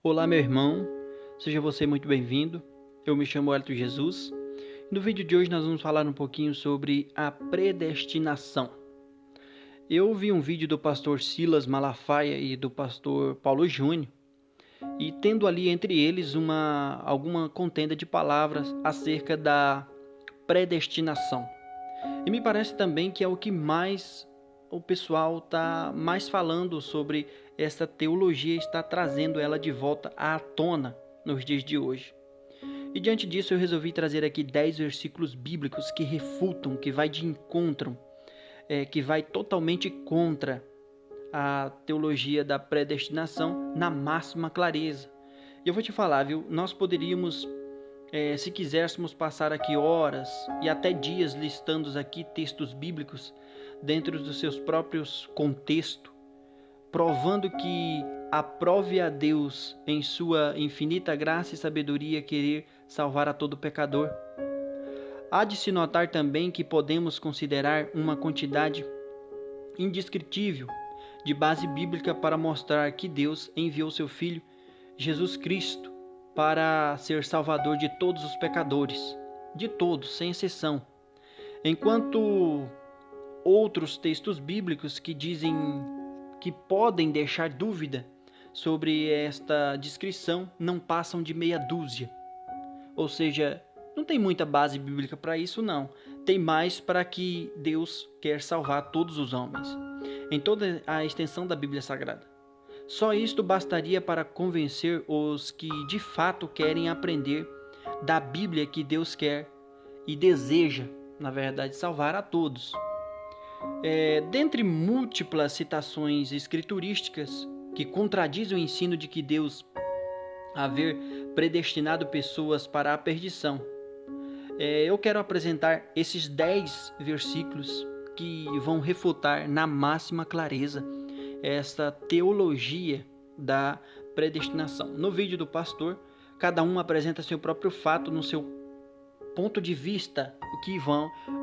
Olá, meu irmão, seja você muito bem-vindo. Eu me chamo Elton Jesus. No vídeo de hoje nós vamos falar um pouquinho sobre a predestinação. Eu vi um vídeo do pastor Silas Malafaia e do pastor Paulo Júnior, e tendo ali entre eles alguma contenda de palavras acerca da predestinação. E me parece também que é o que mais o pessoal está mais falando sobre essa teologia, está trazendo ela de volta à tona nos dias de hoje. E diante disso eu resolvi trazer aqui 10 versículos bíblicos que refutam, que vai de encontro, que vai totalmente contra a teologia da predestinação na máxima clareza. E eu vou te falar, viu? Nós poderíamos, se quiséssemos, passar aqui horas e até dias listando aqui textos bíblicos dentro dos seus próprios contextos, provando que aprove a Deus em sua infinita graça e sabedoria querer salvar a todo pecador. Há de se notar também que podemos considerar uma quantidade indescritível de base bíblica para mostrar que Deus enviou seu Filho, Jesus Cristo, para ser salvador de todos os pecadores, de todos, sem exceção. Enquanto outros textos bíblicos que dizem que podem deixar dúvida sobre esta descrição não passam de meia dúzia. Ou seja, não tem muita base bíblica para isso, não. Tem mais para que Deus quer salvar todos os homens, em toda a extensão da Bíblia Sagrada. Só isto bastaria para convencer os que de fato querem aprender da Bíblia que Deus quer e deseja, na verdade, salvar a todos. Dentre múltiplas citações escriturísticas que contradizem o ensino de que Deus haver predestinado pessoas para a perdição, eu quero apresentar esses 10 versículos que vão refutar na máxima clareza esta teologia da predestinação. No vídeo do pastor, cada um apresenta seu próprio fato no seu ponto de vista,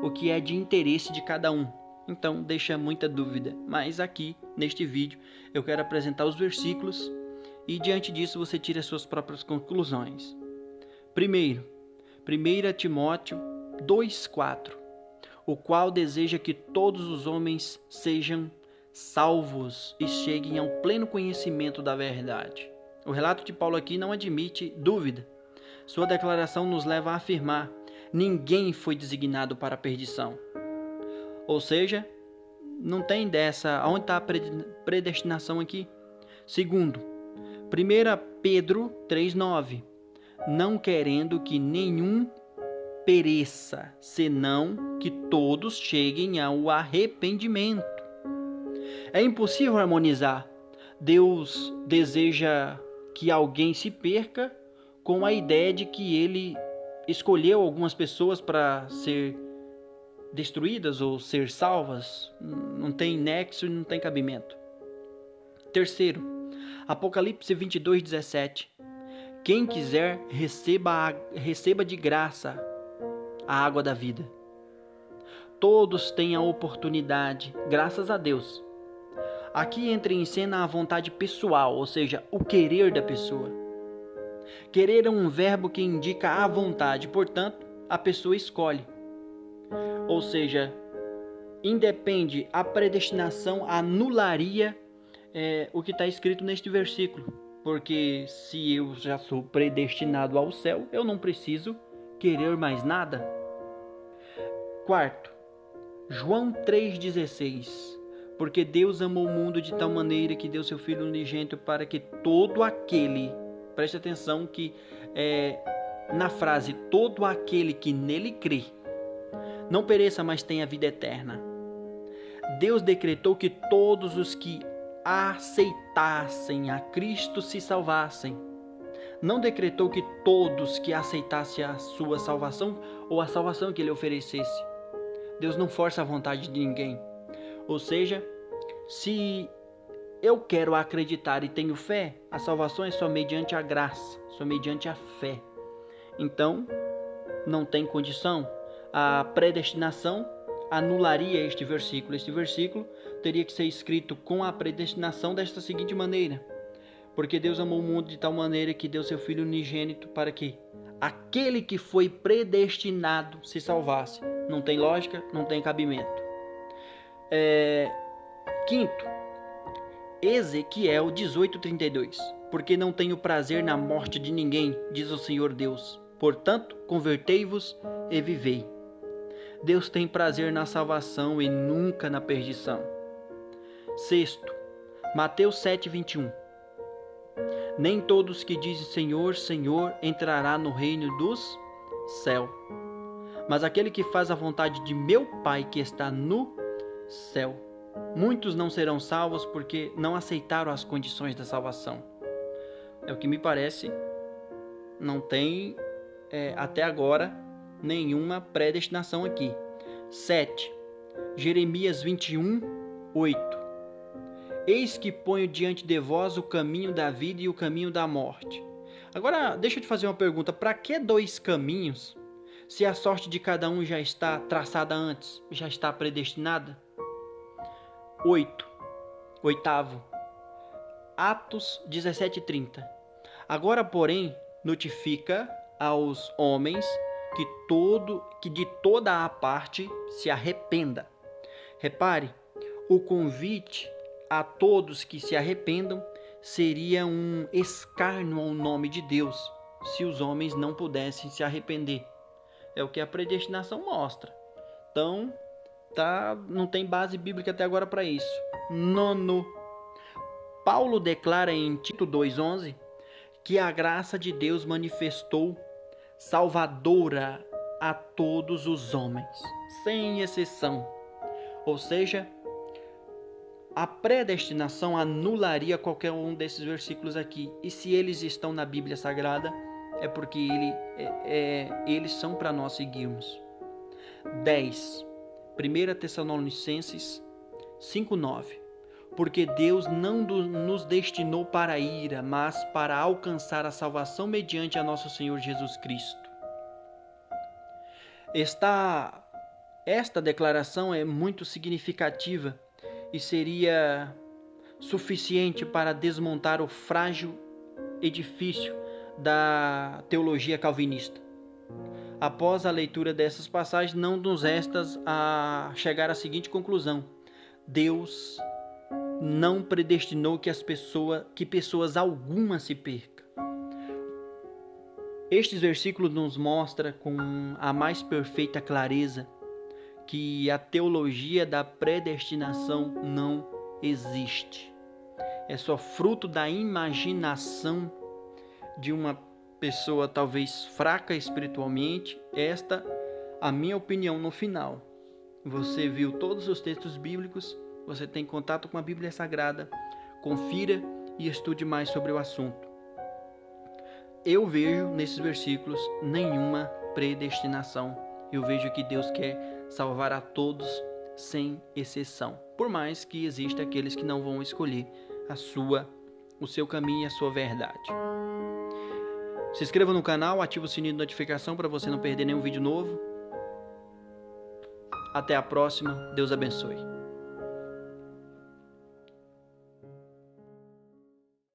o que é de interesse de cada um. Então deixa muita dúvida, mas aqui neste vídeo eu quero apresentar os versículos e diante disso você tira as suas próprias conclusões. Primeiro, 1 Timóteo 2,4, o qual deseja que todos os homens sejam salvos e cheguem ao pleno conhecimento da verdade. O relato de Paulo aqui não admite dúvida. Sua declaração nos leva a afirmar: ninguém foi designado para a perdição. Ou seja, não tem dessa. Onde está a predestinação aqui? Segundo, 1 Pedro 3,9, não querendo que nenhum pereça, senão que todos cheguem ao arrependimento. É impossível harmonizar. Deus deseja que alguém se perca com a ideia de que ele escolheu algumas pessoas para ser destruídas ou ser salvas. Não tem nexo e não tem cabimento. Terceiro, Apocalipse 22:17, quem quiser receba de graça a água da vida. Todos têm a oportunidade, graças a Deus. Aqui entra em cena a vontade pessoal, ou seja, o querer da pessoa. Querer é um verbo que indica a vontade, portanto, a pessoa escolhe. Ou seja, independe, a predestinação anularia o que está escrito neste versículo. Porque se eu já sou predestinado ao céu, eu não preciso querer mais nada. Quarto, João 3,16, porque Deus amou o mundo de tal maneira que deu seu Filho unigênito para que todo aquele, preste atenção que na frase, todo aquele que nele crê, não pereça, mas tenha vida eterna. Deus decretou que todos os que aceitassem a Cristo se salvassem. Não decretou que todos que aceitassem a sua salvação ou a salvação que ele oferecesse. Deus não força a vontade de ninguém. Ou seja, se eu quero acreditar e tenho fé, a salvação é só mediante a graça, só mediante a fé. Então, não tem condição. A predestinação anularia este versículo. Este versículo teria que ser escrito com a predestinação desta seguinte maneira: Porque Deus amou o mundo de tal maneira que deu seu Filho unigênito para que aquele que foi predestinado se salvasse. Não tem lógica, não tem cabimento. Quinto, Ezequiel 18:32. Porque não tenho prazer na morte de ninguém, diz o Senhor Deus. Portanto, convertei-vos e vivei. Deus tem prazer na salvação e nunca na perdição. Sexto, Mateus 7:21. Nem todos que dizem Senhor, Senhor entrará no reino dos céus, mas aquele que faz a vontade de meu Pai que está no céu. Muitos não serão salvos porque não aceitaram as condições da salvação. É o que me parece, não tem até agora nenhuma predestinação aqui. 7. Jeremias 21:8. Eis que ponho diante de vós o caminho da vida e o caminho da morte. Agora, deixa eu te fazer uma pergunta. Para que dois caminhos, se a sorte de cada um já está traçada antes, já está predestinada? 8º, Atos 17:30. Agora, porém, notifica aos homens que de toda a parte se arrependa. Repare, o convite a todos que se arrependam seria um escárnio ao nome de Deus, se os homens não pudessem se arrepender. É o que a predestinação mostra. Então, não tem base bíblica até agora para isso. 9. Paulo declara em Tito 2:11 que a graça de Deus manifestou salvadora a todos os homens, sem exceção. Ou seja, a predestinação anularia qualquer um desses versículos aqui. E se eles estão na Bíblia Sagrada, é porque eles são para nós seguirmos. 10. 1 Tessalonicenses 5:9. Porque Deus não nos destinou para a ira, mas para alcançar a salvação mediante a nosso Senhor Jesus Cristo. Esta declaração é muito significativa e seria suficiente para desmontar o frágil edifício da teologia calvinista. Após a leitura dessas passagens, não nos resta a chegar à seguinte conclusão: Deus não predestinou que pessoas algumas se percam. Estes versículos nos mostram com a mais perfeita clareza que a teologia da predestinação não existe. É só fruto da imaginação de uma pessoa talvez fraca espiritualmente. Esta, a minha opinião no final. Você viu todos os textos bíblicos, você tem contato com a Bíblia Sagrada, confira e estude mais sobre o assunto. Eu vejo nesses versículos nenhuma predestinação. Eu vejo que Deus quer salvar a todos sem exceção, por mais que existam aqueles que não vão escolher o seu caminho e a sua verdade. Se inscreva no canal, ative o sininho de notificação para você não perder nenhum vídeo novo. Até a próxima, Deus abençoe.